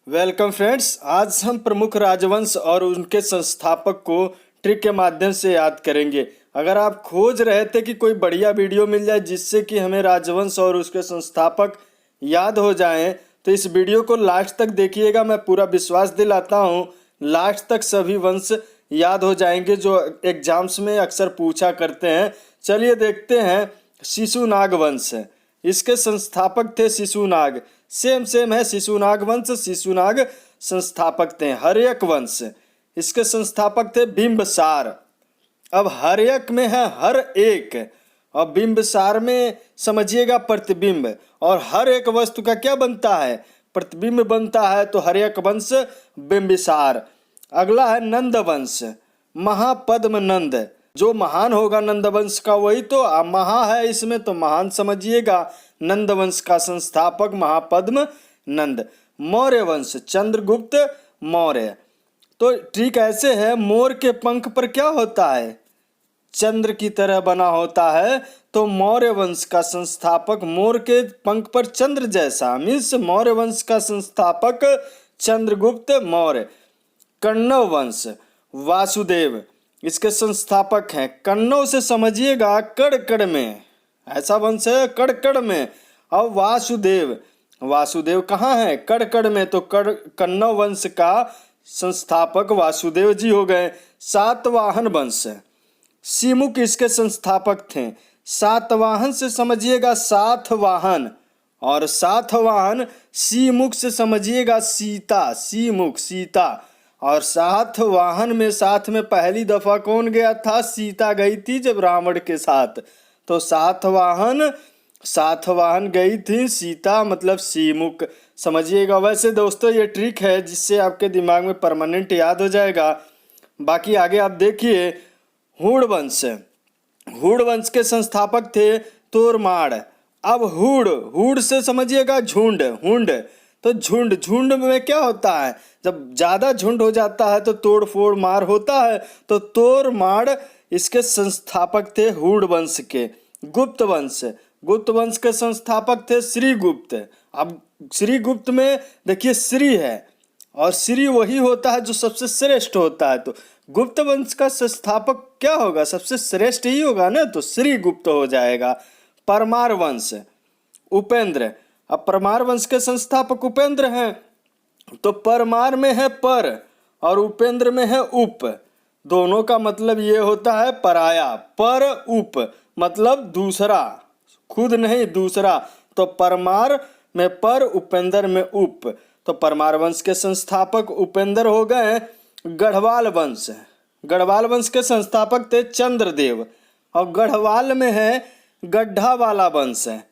Welcome friends. आज हम प्रमुख राजवंश और उनके संस्थापक को ट्रिक के माध्यम से याद करेंगे। अगर आप खोज रहे थे कि कोई बढ़िया वीडियो मिल जाए जिससे कि हमें राजवंश और उसके संस्थापक याद हो जाएं, तो इस वीडियो को लास्ट तक देखिएगा। मैं पूरा विश्वास दिलाता हूं लास्ट तक सभी वंश याद हो जाएंगे जो एग्जाम्स में अक्सर पूछा करते हैं। चलिए देखते हैं। शिशुनाग वंश, इसके संस्थापक थे शिशुनाग। सेम है, शिशुनाग वंश, शिशुनाग संस्थापक थे। हर्यक वंश, इसके संस्थापक थे बिंबसार। अब हर्यक में है हर एक और बिंबसार में समझिएगा प्रतिबिंब। और हर एक वस्तु का क्या बनता है? प्रतिबिंब बनता है। तो हर्यक वंश बिंबिसार। अगला है नंद वंश, महापद्म नंद। जो महान होगा नंद वंश का वही तो महा है इसमें, तो महान समझिएगा। नंद वंश का संस्थापक महापद्म नंद। मौर्य वंश, चंद्रगुप्त मौर्य। तो ठीक ऐसे है, मोर के पंख पर क्या होता है? चंद्र की तरह बना होता है। तो मौर्य वंश का संस्थापक मोर के पंख पर चंद्र जैसा, मीन्स मौर्य वंश का संस्थापक चंद्रगुप्त मौर्य। कण्व वंश, वासुदेव, इसके संस्थापक हैं। कन्नौ से समझिएगा कड़ में, ऐसा वंश है कड़ में। और वासुदेव, वासुदेव कहाँ है? कड़ में। तो कन्नौ वंश का संस्थापक वासुदेव जी हो गए। सातवाहन वंश, सीमुक इसके संस्थापक थे। सातवाहन से समझिएगा सातवाहन, और सातवाहन सीमुख से समझिएगा सीता, सीमुख सीता। और सातवाहन में साथ में पहली दफा कौन गया था? सीता गई थी जब रावण के साथ। तो सातवाहन गई थी सीता, मतलब सीमुख समझिएगा। वैसे दोस्तों ये ट्रिक है जिससे आपके दिमाग में परमानेंट याद हो जाएगा। बाकी आगे आप देखिए। हुड़ वंश, हुड़ वंश के संस्थापक थे तोरमाड़। अब हुड़ से समझिएगा झुंड, हुंड। तो झुंड में क्या होता है? जब ज्यादा झुंड हो जाता है तो तोड़ फोड़ मार होता है। तो तोरमाड़ इसके संस्थापक थे हुड़ वंश के। गुप्त वंश, गुप्त वंश के संस्थापक थे श्रीगुप्त। अब श्रीगुप्त में देखिए श्री है, और श्री वही होता है जो सबसे श्रेष्ठ होता है। तो गुप्त वंश का संस्थापक क्या होगा? सबसे श्रेष्ठ ही होगा ना, तो श्रीगुप्त हो जाएगा। परमार वंश, उपेंद्र। अब परमार वंश के संस्थापक उपेंद्र हैं। तो परमार में है पर और उपेंद्र में है उप। दोनों का मतलब ये होता है पराया। पर उप मतलब दूसरा, खुद नहीं दूसरा। तो परमार में पर, उपेंद्र में उप। तो परमार वंश के संस्थापक उपेंद्र हो गए। गढ़वाल वंश, गढ़वाल वंश के संस्थापक थे चंद्रदेव। और गढ़वाल में है गड्ढा वाला वंश है।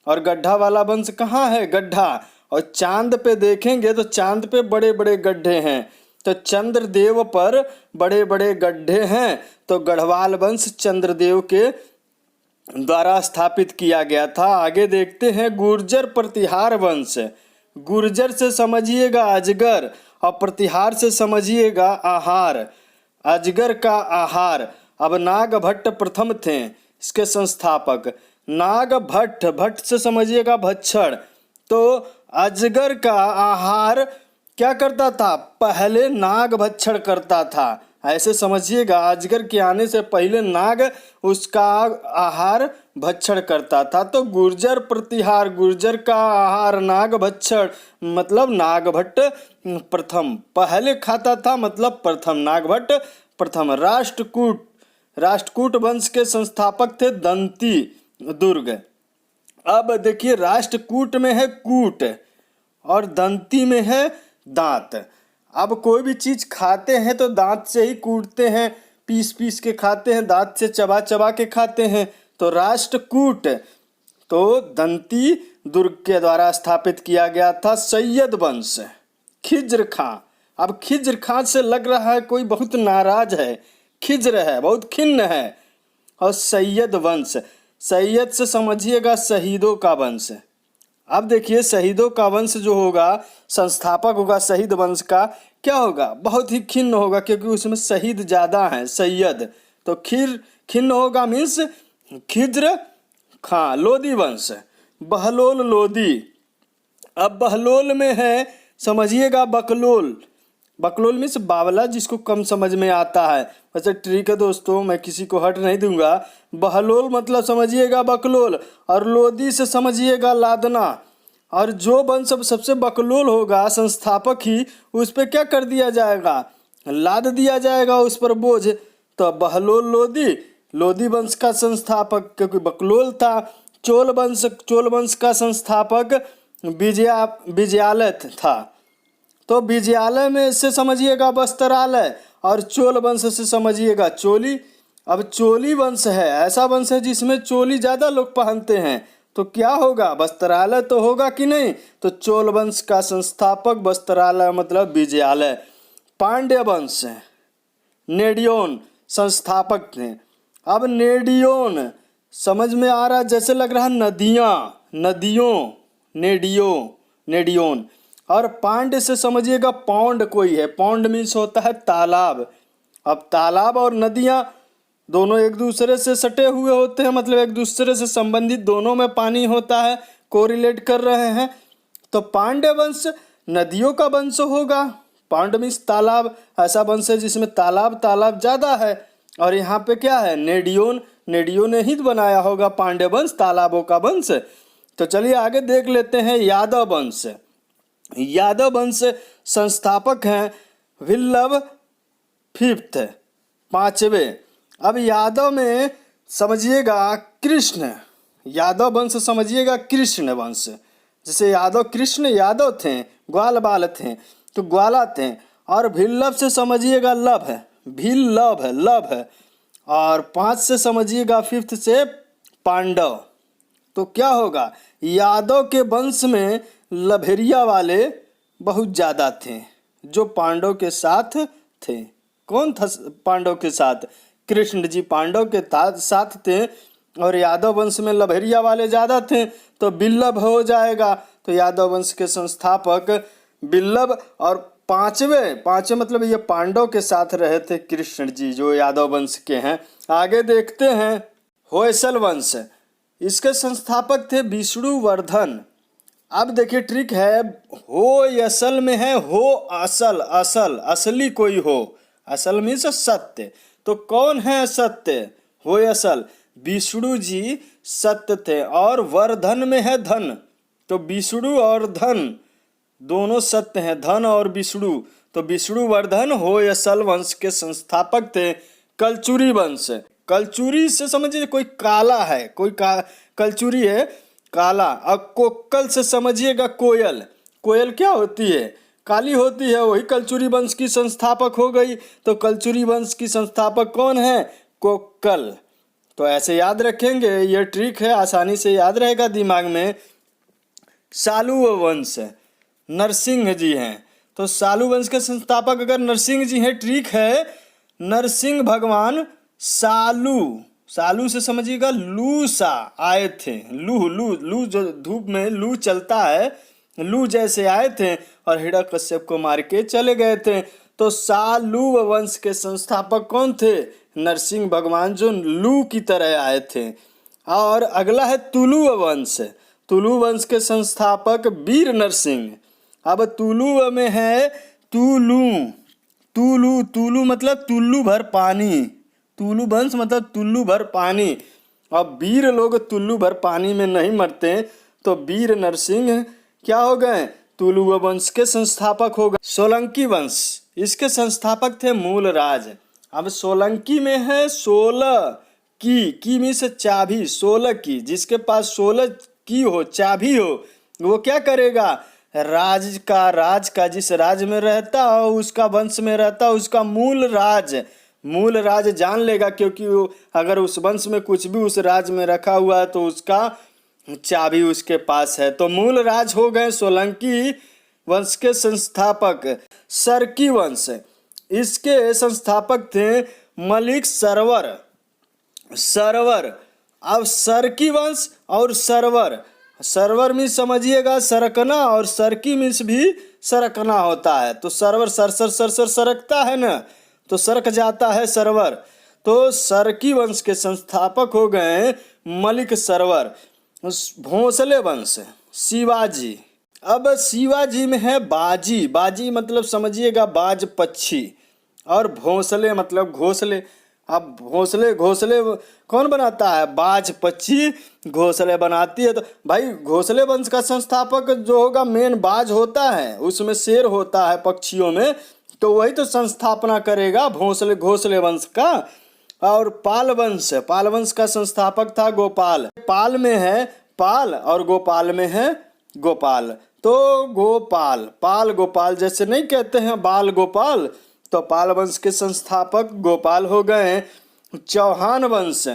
और गड्ढा वाला वंश कहाँ है? गड्ढा। और चांद पे देखेंगे तो चांद पे बड़े बड़े गड्ढे हैं। तो चंद्रदेव पर बड़े बड़े गड्ढे हैं। तो गढ़वाल वंश चंद्रदेव के द्वारा स्थापित किया गया था। आगे देखते हैं गुर्जर प्रतिहार वंश। गुर्जर से समझिएगा अजगर और प्रतिहार से समझिएगा आहार, अजगर का आहार। अब नागभट्ट प्रथम थे इसके संस्थापक। नागभट्ट, भट्ट से समझिएगा भच्छड़। तो अजगर का आहार क्या करता था? पहले नाग भक्षण करता था। ऐसे समझिएगा अजगर के आने से पहले नाग उसका आहार भक्षण करता था। तो गुर्जर प्रतिहार, गुर्जर का आहार नाग भक्षण, मतलब नागभट्ट प्रथम पहले खाता था, मतलब प्रथम, नागभट्ट प्रथम। राष्ट्रकूट, राष्ट्रकूट वंश के संस्थापक थे दंती दुर्ग। अब देखिए राष्ट्रकूट में है कूट और दंती में है दांत। अब कोई भी चीज खाते हैं तो दांत से ही कूटते हैं, पीस पीस के खाते हैं, दांत से चबा चबा के खाते हैं। तो राष्ट्रकूट तो दंती दुर्ग के द्वारा स्थापित किया गया था। सैयद वंश, खिज्र खां। अब खिज्र खां से लग रहा है कोई बहुत नाराज है, खिज्र है, बहुत खिन्न है। और सैयद वंश, सैयद से समझिएगा शहीदों का वंश। अब देखिए शहीदों का वंश जो होगा, संस्थापक होगा शहीद वंश का, क्या होगा? बहुत ही खिन्न होगा, क्योंकि उसमें शहीद ज्यादा हैं, सैयद। तो खिन्न होगा मीन्स खिज्र खां। लोदी वंश, बहलोल लोदी। अब बहलोल में है समझिएगा बकलोल। बकलोल मीन्स बावला, जिसको कम समझ में आता है। वैसे ट्रिक है दोस्तों, मैं किसी को हट नहीं दूंगा। बहलोल मतलब समझिएगा बकलोल, और लोदी से समझिएगा लादना। और जो वंश सबसे बकलोल होगा, संस्थापक ही, उस पर क्या कर दिया जाएगा? लाद दिया जाएगा उस पर बोझ। तो बहलोल लोदी, लोदी वंश का संस्थापक क्योंकि बकलोल था। चोल वंश का संस्थापक विजयालय था। तो विजयालय में से समझिएगा वस्त्रालय, और चोल वंश से समझिएगा चोली। अब चोली वंश है, ऐसा वंश है जिसमें चोली ज़्यादा लोग पहनते हैं, तो क्या होगा? वस्त्रालय तो होगा कि नहीं? तो चोल वंश का संस्थापक वस्त्रालय मतलब विजयालय। पांड्य वंश नेडियोन संस्थापक थे। अब नेडियोन समझ में आ रहा, जैसे लग रहा नदियों, नेडियोन। और पांड्य से समझिएगा पौंड कोई है, पौंड मीन्स होता है तालाब। अब तालाब और नदियाँ दोनों एक दूसरे से सटे हुए होते हैं, मतलब एक दूसरे से संबंधित, दोनों में पानी होता है, कोरिलेट कर रहे हैं। तो पांड्य वंश नदियों का वंश होगा। पांड मीन्स तालाब, ऐसा वंश है जिसमें तालाब ज़्यादा है। और यहाँ पे क्या है? नेडियोन ने ही बनाया होगा पांड्य वंश, तालाबों का वंश। तो चलिए आगे देख लेते हैं यादव वंश। यादव वंश संस्थापक हैं विल्लभ फिफ्थ, पांचवें। अब यादव में समझिएगा कृष्ण, यादव वंश समझिएगा कृष्ण वंश। जैसे कृष्ण यादव थे, ग्वाल बाल थे, तो ग्वाला थे। और भिल्लभ से समझिएगा लभ है, लभ है। और 5 से समझिएगा फिफ्थ से पांडव। तो क्या होगा? यादव के वंश में लभेरिया वाले बहुत ज़्यादा थे, जो पांडव के साथ थे। कौन था पांडव के साथ? कृष्ण जी पांडव के साथ थे। और यादव वंश में लभेरिया वाले ज़्यादा थे, तो बिल्लभ हो जाएगा। तो यादव वंश के संस्थापक बिल्लभ। और पांचवें मतलब ये पांडव के साथ रहे थे कृष्ण जी, जो यादव वंश के हैं। आगे देखते हैं होयसल वंश। इसके संस्थापक थे विष्णुवर्धन। अब देखिए ट्रिक है, हो असल में है हो असल, असली कोई हो, असल मीन्स सत्य। तो कौन है सत्य? हो असल विष्णु जी सत्य थे। और वर्धन में है धन, तो विष्णु और धन दोनों सत्य हैं, धन और विष्णु। तो विष्णुवर्धन हो असल वंश के संस्थापक थे। कलचुरी वंश, कलचुरी से समझिए कोई काला है, कलचुरी है काला। अब कोक्कल से समझिएगा कोयल, कोयल क्या होती है? काली होती है, वही कलचुरी वंश की संस्थापक हो गई। तो कलचुरी वंश की संस्थापक कौन है? कोक्कल। तो ऐसे याद रखेंगे, ये ट्रिक है, आसानी से याद रहेगा दिमाग में। सालू वंश नरसिंह जी हैं। तो सालू वंश के संस्थापक अगर नरसिंह जी हैं, ट्रिक है नरसिंह भगवान सालू से समझिएगा लू सा आए थे। लू जो धूप में लू चलता है, लू जैसे आए थे और हिरण्यकश्यप को मार के चले गए थे। तो सालू वंश के संस्थापक कौन थे? नरसिंह भगवान, जो लू की तरह आए थे। और अगला है तुलु वंश। तुलु वंश के संस्थापक वीर नरसिंह। अब तुलु में है तुलु मतलब तुल्लू भर पानी, तुलु वंश मतलब तुल्लू भर पानी। अब वीर लोग तुल्लू भर पानी में नहीं मरते, तो वीर नरसिंह क्या हो गए? तुलु वंश के संस्थापक हो गए। सोलंकी वंश, इसके संस्थापक थे मूलराज। अब सोलंकी में है 16 की मीन्स चाबी, 16 की। जिसके पास 16 की हो, चाबी हो, वो क्या करेगा? राज का जिस राज में रहता हो, उसका वंश में रहता, उसका मूल राज जान लेगा। क्योंकि वो अगर उस वंश में कुछ भी उस राज में रखा हुआ है, तो उसका चाबी उसके पास है। तो मूल राज हो गए सोलंकी वंश के संस्थापक। सरकी वंश, इसके संस्थापक थे मलिक सरवर। अब सरकी वंश और सरवर मीन्स समझिएगा सरकना, और सरकी मीन्स भी सरकना होता है। तो सरवर सर सरकता है ना, तो सरक जाता है सरवर। तो सरकी वंश के संस्थापक हो गए मलिक सरवर। भोंसले वंश शिवाजी, अब शिवाजी में है बाजी। बाजी मतलब समझिएगा बाज पक्षी, और भोंसले मतलब घोंसले। अब घोंसले घोंसले कौन बनाता है? बाज पक्षी घोंसले बनाती है। तो भाई घोंसले वंश का संस्थापक जो होगा मेन बाज होता है, उसमें शेर होता है पक्षियों में, तो वही तो संस्थापना करेगा घोंसले घोंसले वंश का। और पाल वंश, पाल वंश का संस्थापक था गोपाल। पाल में है पाल और गोपाल में है गोपाल, तो गोपाल पाल गोपाल जैसे नहीं कहते हैं बाल गोपाल, तो पाल वंश के संस्थापक गोपाल हो गए। चौहान वंश,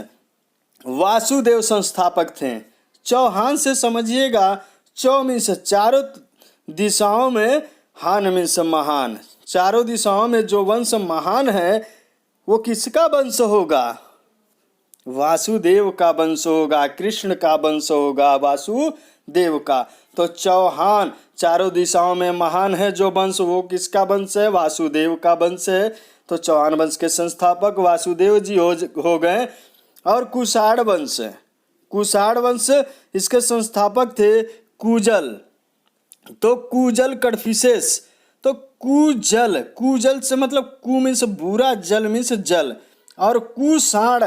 वासुदेव संस्थापक थे। चौहान से समझिएगा चौ मीन्स चारों दिशाओं में, हान मीन्स महान। चारों दिशाओं में जो वंश महान है वो किसका वंश होगा? वासुदेव का वंश होगा, कृष्ण का वंश होगा, वासुदेव का। तो चौहान चारों दिशाओं में महान है जो वंश, वो किसका वंश है? वासुदेव का वंश है। तो चौहान वंश के संस्थापक वासुदेव जी हो गए। और कुषाण वंश, कुषाण वंश इसके संस्थापक थे कुजल। तो कुजल कडफिसेस, तो कुजल, कुजल से मतलब कु मीन्स बुरा, जल मीन्स जल, और कुषाण।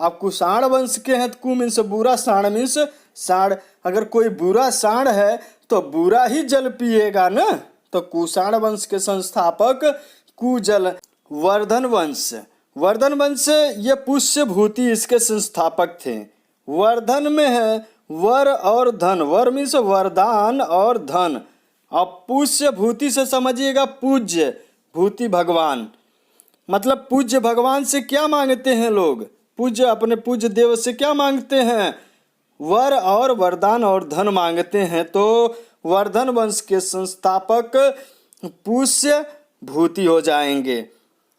अब कुषाण वंश के हैं तो कु मीन्स बुरा, साण मीन्स साण। अगर कोई बुरा साण है तो बुरा ही जल पिएगा ना, तो कुषाण वंश के संस्थापक कुजल। वर्धन वंश, वर्धन वंश ये पुष्य भूति इसके संस्थापक थे। वर्धन में है वर और धन, वर मीन्स वरदान और धन। अब पुष्य भूति से समझिएगा पूज्य भूति भगवान, मतलब पूज्य भगवान से क्या मांगते हैं लोग? पूज्य अपने पूज्य देव से क्या मांगते हैं? वर और वरदान और धन मांगते हैं। तो वर्धन वंश के संस्थापक पुष्य भूति हो जाएंगे।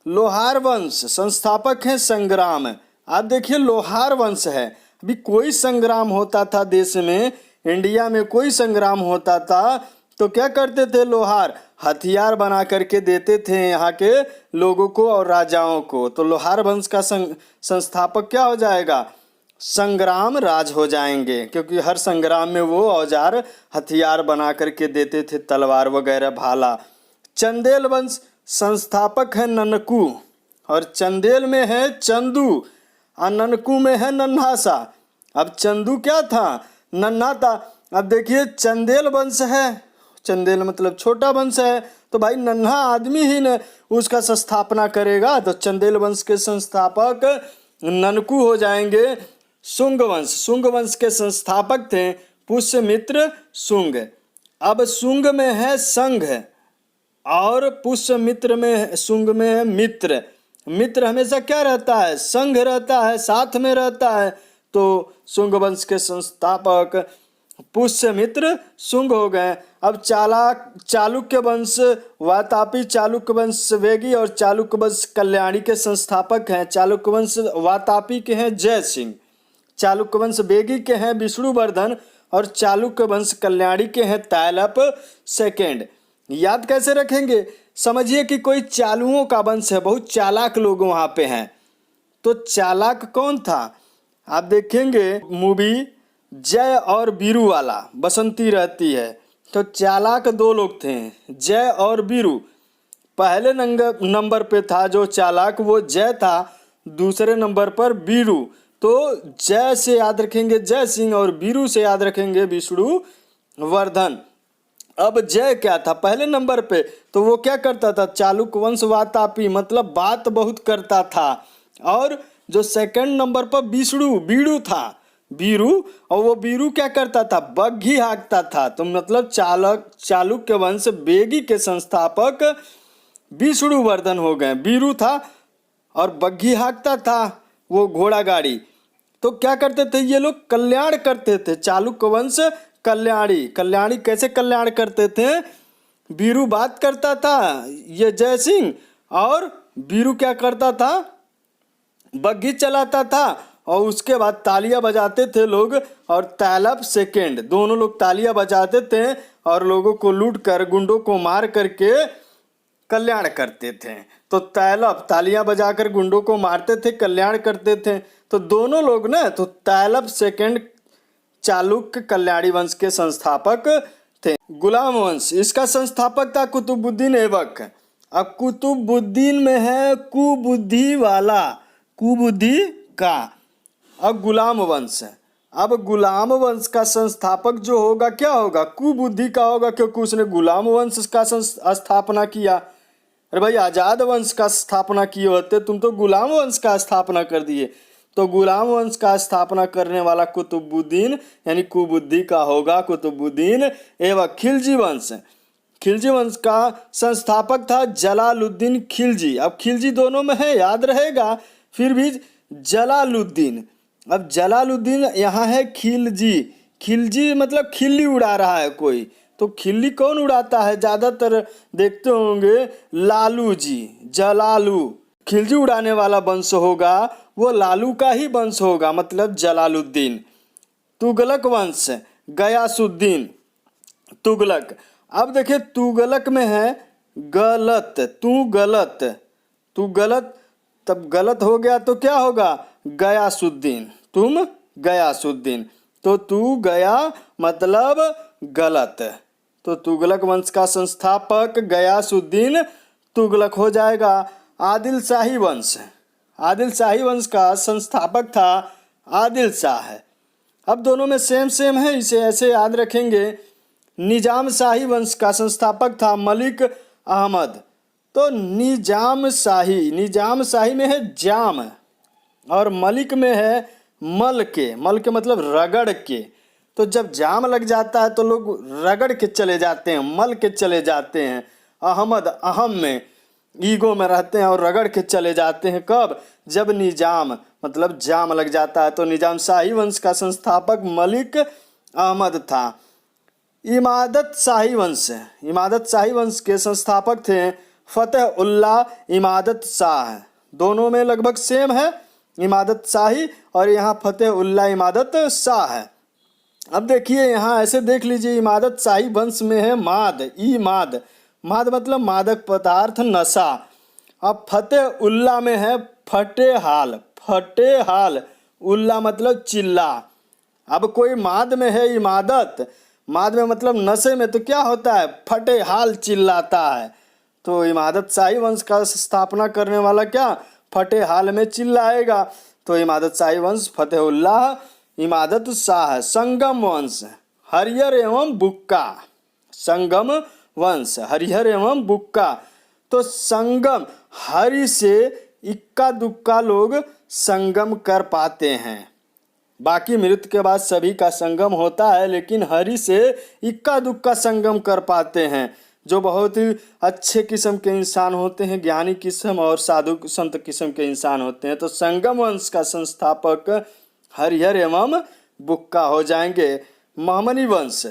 लोहार वंश संस्थापक हैं संग्राम। आप देखिए लोहार वंश है, अभी कोई संग्राम होता था देश में, इंडिया में कोई संग्राम होता था तो क्या करते थे? लोहार हथियार बना करके देते थे यहाँ के लोगों को और राजाओं को। तो लोहार वंश का संस्थापक क्या हो जाएगा? संग्राम राज हो जाएंगे, क्योंकि हर संग्राम में वो औजार हथियार बना करके देते थे, तलवार वगैरह, भाला। चंदेल वंश संस्थापक है ननकू, और चंदेल में है चंदू और ननकू में है नन्हासा। अब चंदू क्या था? नन्हा था। अब देखिए चंदेल वंश है, चंदेल मतलब छोटा वंश है, तो भाई नन्हा आदमी ही न उसका संस्थापना करेगा, तो चंदेल वंश के संस्थापक ननकू हो जाएंगे। शुंग वंश, शुंग वंश के संस्थापक थे पुष्यमित्र शुंग। अब शुंग में है संघ और पुष्यमित्र में, शुंग में है मित्र। मित्र हमेशा क्या रहता है? संघ रहता है, साथ में रहता है। तो शुंग वंश के संस्थापक पुष्यमित्र शुंग हो गए। अब चालुक्य वंश, वातापी चालुक्य वंश वेगी और चालुक्य वंश कल्याणी के संस्थापक हैं। चालुक्य वंश वातापी के हैं जय सिंह, चालुक्य वंश वेगी के हैं विष्णुवर्धन, और चालुक्य वंश कल्याणी के हैं तैलप सेकेंड। याद कैसे रखेंगे? समझिए कि कोई चालुओं का वंश है, बहुत चालाक लोग वहाँ पे हैं। तो चालाक कौन था? आप देखेंगे मूवी जय और बीरू वाला, बसंती रहती है, तो चालाक दो लोग थे, जय और बीरू। पहले नंबर पे था जो चालाक वो जय था, दूसरे नंबर पर बीरू। तो जय से याद रखेंगे जय सिंह और बीरू से याद रखेंगे विष्णुवर्धन। अब जय क्या था पहले नंबर पे? तो वो क्या करता था? चालुक्य वंश वातापी, मतलब बात बहुत करता था। और जो सेकंड नंबर पर बीरू था, बीरू, और वो बीरू क्या करता था? बग्घी हाँकता था। तो मतलब चालुक्य वंश बेगी के संस्थापक विष्णुवर्धन हो गए। बीरू था और बग्घी हाँकता था, वो घोड़ा गाड़ी। तो क्या करते थे ये लोग? कल्याण करते थे। चालुक्य वंश कल्याणी, कल्याणी कैसे कल्याण करते थे? बीरू बात करता था, ये जय सिंह, और बीरू क्या करता था? बग्घी चलाता था, और उसके बाद तालियां बजाते थे लोग, और तैलप सेकेंड, दोनों लोग तालियां बजाते थे और लोगों को लूट कर, गुंडों को मार करके कल्याण करते थे। तो तैलप तालियां बजाकर गुंडों को मारते थे, कल्याण करते थे। तो दोनों लोग ना, तो तैलप सेकेंड चालुक्य कल्याणी वंश के संस्थापक थे। गुलाम वंश, इसका संस्थापक था कुतुबुद्दीन ऐबक। अब कुतुबुद्दीन में है कुबुद्धि वाला, कुबुद्धि का। अब गुलाम वंश है। अब गुलाम वंश का संस्थापक जो होगा क्या होगा, कुबुद्धि का होगा, क्योंकि उसने गुलाम वंश का स्थापना किया। अरे भाई, आजाद वंश का स्थापना किए होते, तुम तो गुलाम वंश का स्थापना कर दिए। तो गुलाम वंश का स्थापना करने वाला कुतुबुद्दीन यानी कुबुद्धि का होगा कुतुबुद्दीन एवं खिलजी वंश। खिलजी वंश का संस्थापक था जलालुद्दीन खिलजी। अब खिलजी दोनों में है, याद रहेगा, फिर भी जलालुद्दीन। अब जलालुद्दीन यहाँ है खिलजी। खिलजी मतलब खिल्ली उड़ा रहा है कोई, तो खिल्ली कौन उड़ाता है, ज़्यादातर देखते होंगे लालू जी, जलालू। खिलजी उड़ाने वाला वंश होगा वो लालू का ही वंश होगा, मतलब जलालुद्दीन। तुगलक वंश, गयासुद्दीन तुगलक। अब देखिए तुगलक में है गलत, तू गलत, तू गलत, तब गलत हो गया तो क्या होगा, गयासुद्दीन, तुम गयासुद्दीन। तो तू गया मतलब गलत, तो तुगलक वंश का संस्थापक गयासुद्दीन तुगलक हो जाएगा। आदिल शाही वंश, आदिल शाही वंश का संस्थापक था आदिल शाह। अब दोनों में सेम सेम है, इसे ऐसे याद रखेंगे। निजाम शाही वंश का संस्थापक था मलिक अहमद। तो निजाम शाही में है जाम, और मलिक में है मल के मतलब रगड़ के। तो जब जाम लग जाता है तो लोग रगड़ के चले जाते हैं, मल के चले जाते हैं। अहमद अहम में ईगो में रहते हैं और रगड़ के चले जाते हैं। कब, जब निजाम मतलब जाम लग जाता है। तो निजाम शाही वंश का संस्थापक मलिक अहमद था। इमादत शाही वंश, इमादत शाही वंश के संस्थापक थे फतेह उल्लाह इमादत शाह। दोनों में लगभग सेम है, इमादत शाही और यहाँ फतेह उल्लाह इमादत शाह है। अब देखिए यहाँ ऐसे देख लीजिए, इमादत शाही वंश में है माद, माद मतलब मादक पदार्थ, नशा। अब फतेह उल्लाह में है फटेहाल, उल्लाह मतलब चिल्ला। अब कोई माद में है इमादत, माद में मतलब नशे में, तो क्या होता है, फटेहाल चिल्लाता है। तो इमादत शाही वंश का स्थापना करने वाला क्या, फटेहाल में चिल्लाएगा। तो इमादत शाही वंश फतेहुल्लाह इमादत शाह। संगम वंश, हरिहर एवं बुक्का, संगम वंश हरिहर एवं बुक्का। तो संगम, हरि से इक्का दुक्का लोग संगम कर पाते हैं, बाकी मृत्यु के बाद सभी का संगम होता है, लेकिन हरि से इक्का दुक्का संगम कर पाते हैं, जो बहुत ही अच्छे किस्म के इंसान होते हैं, ज्ञानी किस्म और साधु संत किस्म के इंसान होते हैं। तो संगम वंश का संस्थापक हरिहर एवं बुक्का हो जाएंगे। बहमनी वंश,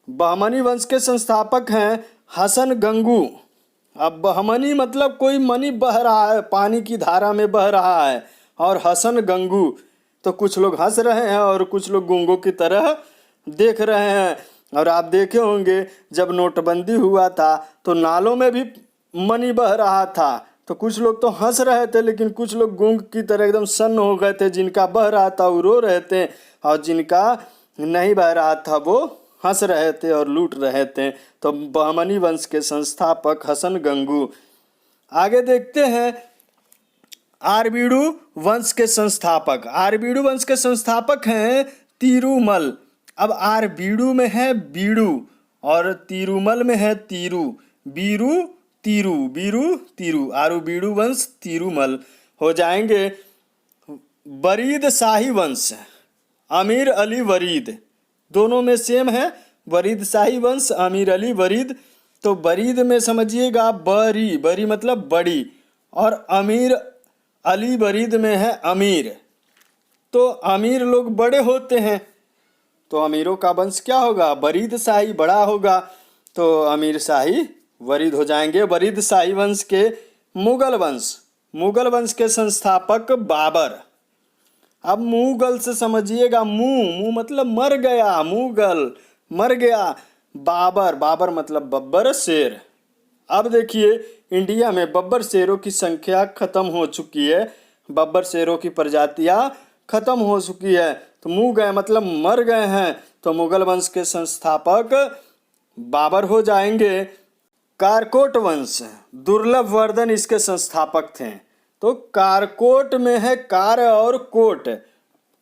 बहमनी वंश के संस्थापक हैं हसन गंगू। अब बहमनी मतलब कोई मनी बह रहा है, पानी की धारा में बह रहा है, और हसन गंगू, तो कुछ लोग हंस रहे हैं और कुछ लोग गूंगों की तरह देख रहे हैं। और आप देखे होंगे जब नोटबंदी हुआ था तो नालों में भी मनी बह रहा था, तो कुछ लोग तो हंस रहे थे, लेकिन कुछ लोग गूंग की तरह एकदम सन्न हो गए थे। जिनका बह रहा था वो रो रहे थे, और जिनका नहीं बह रहा था वो हंस रहे थे और लूट रहे थे। तो बहमनी वंश के संस्थापक हसन गंगू। आगे देखते हैं आरबीडू वंश के संस्थापक। आरबीडू वंश के संस्थापक हैं तिरुमल। अब आरबीडू में है बीडू और तिरुमल में है तीरू, बीरू तीरू, बीरू तीरू। आरबीडू वंश तिरुमल हो जाएंगे। वरीद शाही वंश, अमीर अली वरीद, दोनों में सेम है। वरीद शाही वंश, अमीर अली वरीद। तो वरीद में समझिएगा बरी, बरी मतलब बड़ी, और अमीर अली वरीद में है अमीर। तो अमीर लोग बड़े होते हैं, तो अमीरों का वंश क्या होगा, वरीद शाही बड़ा होगा। तो अमीर शाही वरीद हो जाएंगे। वरीद शाही वंश के मुगल वंश, मुगल वंश के संस्थापक बाबर। अब मुगल से समझिएगा, मुंह मतलब मर गया, मुगल मर गया। बाबर, बाबर मतलब बब्बर शेर। अब देखिए इंडिया में बब्बर शेरों की संख्या खत्म हो चुकी है, बब्बर शेरों की प्रजातियां खत्म हो चुकी है। तो मुँह गए मतलब मर गए हैं। तो मुगल वंश के संस्थापक बाबर हो जाएंगे कारकोट वंश। दुर्लभ वर्धन इसके संस्थापक थे। तो कारकोट में है कार और coat.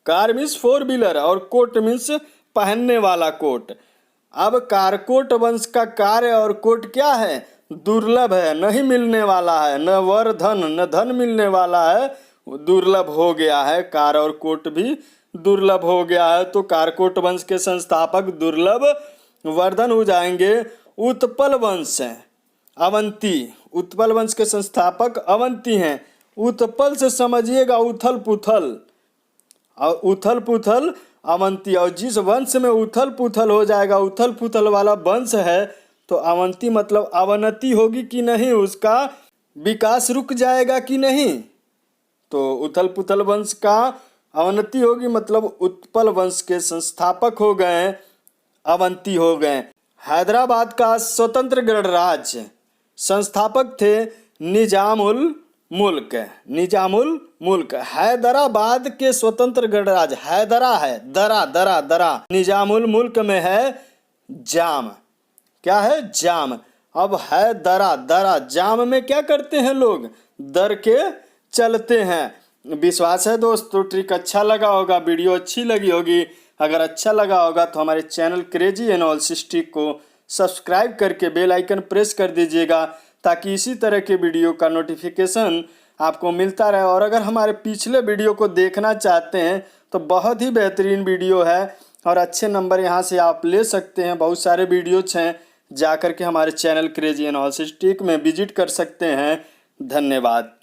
Car means four wheeler और कोट मीन्स पहनने वाला कोट। अब कारकोट वंश का कार्य और कोट क्या है? दुर्लभ है, नहीं मिलने वाला है। न वर्धन न धन मिलने वाला है, दुर्लभ हो गया है। कार और कोट भी दुर्लभ हो गया है। तो कारकोट वंश के संस्थापक दुर्लभ वर्धन हो जाएंगे उत्पल वंश है। अवंती, उत्पल वंश के संस्थापक अवंती हैं। उत्पल से समझिएगा उथल पुथल, और उथल पुथल अवंती। और जिस वंश में उथल पुथल हो जाएगा, उथल पुथल वाला वंश है, तो अवंती मतलब अवनति होगी कि नहीं, उसका विकास रुक जाएगा कि नहीं। तो उथल पुथल वंश का अवनति होगी, मतलब उत्पल वंश के संस्थापक हो गए अवंती हो गए। हैदराबाद का स्वतंत्र गणराज्य संस्थापक थे निजामुल मुल्क। निजामुल मुल्क हैदराबाद के स्वतंत्र गणराज्य, हैदरा है, दरा दरा दरा, निजामुल मुल्क में है जाम। क्या है? जाम। अब है दरा दरा, जाम में क्या करते हैं लोग? दर के चलते हैं। विश्वास है दोस्तों ट्रिक अच्छा लगा होगा, वीडियो अच्छी लगी होगी। अगर अच्छा लगा होगा तो हमारे चैनल क्रेजी एनालिसिस ट्रिक को सब्सक्राइब करके बेल आइकन प्रेस कर दीजिएगा, ताकि इसी तरह के वीडियो का नोटिफिकेशन आपको मिलता रहे। और अगर हमारे पिछले वीडियो को देखना चाहते हैं तो बहुत ही बेहतरीन वीडियो है और अच्छे नंबर यहाँ से आप ले सकते हैं। बहुत सारे वीडियोज हैं, जा कर के हमारे चैनल क्रेजी एनालिसिस ट्रिक में विजिट कर सकते हैं। धन्यवाद।